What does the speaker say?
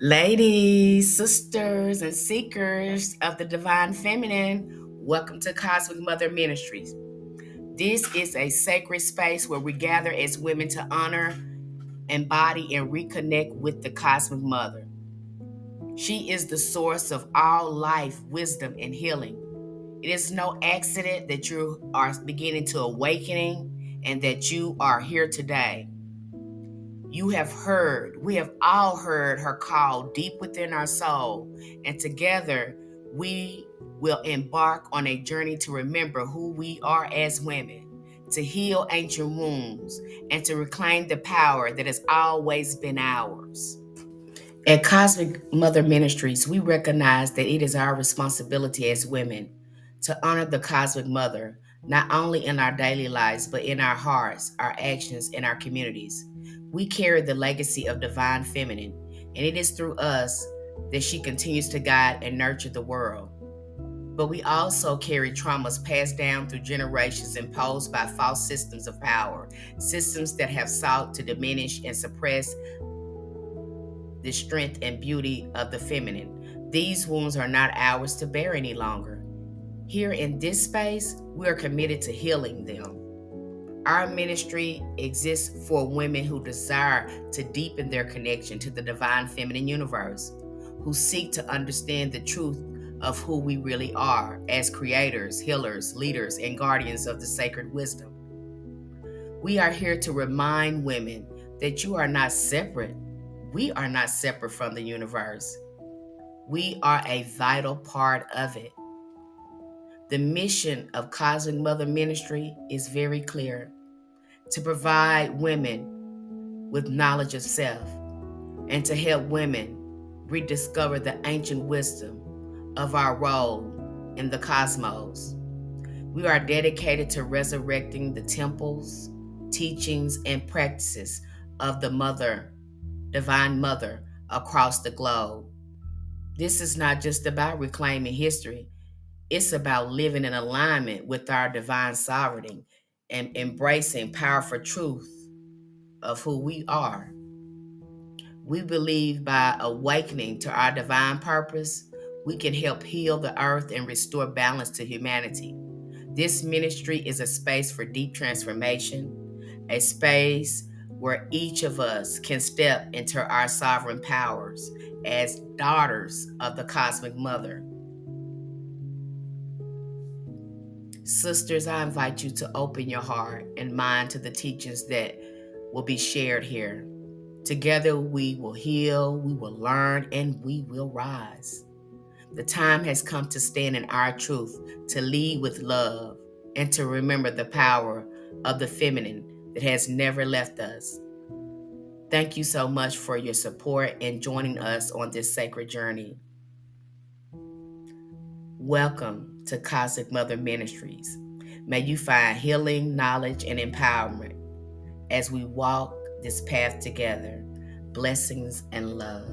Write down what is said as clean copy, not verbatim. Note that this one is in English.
Ladies, sisters, and seekers of the divine feminine, welcome to Cosmic Mother Ministries. This is a sacred space where we gather as women to honor, embody, and reconnect with the Cosmic Mother. She is the source of all life, wisdom, and healing. It is no accident that you are beginning to awakening and that you are here today. We have all heard her call deep within our soul, and together we will embark on a journey to remember who we are as women, to heal ancient wounds, and to reclaim the power that has always been ours. At Cosmic Mother Ministries, we recognize that it is our responsibility as women to honor the Cosmic Mother, not only in our daily lives, but in our hearts, our actions, and our communities. We carry the legacy of divine feminine, and it is through us that she continues to guide and nurture the world. But we also carry traumas passed down through generations imposed by false systems of power, systems that have sought to diminish and suppress the strength and beauty of the feminine. These wounds are not ours to bear any longer. Here in this space, we are committed to healing them. Our ministry exists for women who desire to deepen their connection to the divine feminine universe, who seek to understand the truth of who we really are as creators, healers, leaders, and guardians of the sacred wisdom. We are here to remind women that you are not separate. We are not separate from the universe. We are a vital part of it. The mission of Cosmic Mother Ministry is very clear: to provide women with knowledge of self and to help women rediscover the ancient wisdom of our role in the cosmos. We are dedicated to resurrecting the temples, teachings, and practices of the Divine Mother, across the globe. This is not just about reclaiming history, it's about living in alignment with our divine sovereignty and embracing powerful truth of who we are. We believe by awakening to our divine purpose, we can help heal the earth and restore balance to humanity. This ministry is a space for deep transformation, a space where each of us can step into our sovereign powers as daughters of the Cosmic Mother. Sisters, I invite you to open your heart and mind to the teachings that will be shared here. Together, we will heal, we will learn, and we will rise. The time has come to stand in our truth, to lead with love, and to remember the power of the feminine that has never left us. Thank you so much for your support and joining us on this sacred journey. Welcome to Cosmic Mother Ministries. May you find healing, knowledge, and empowerment as we walk this path together. Blessings and love.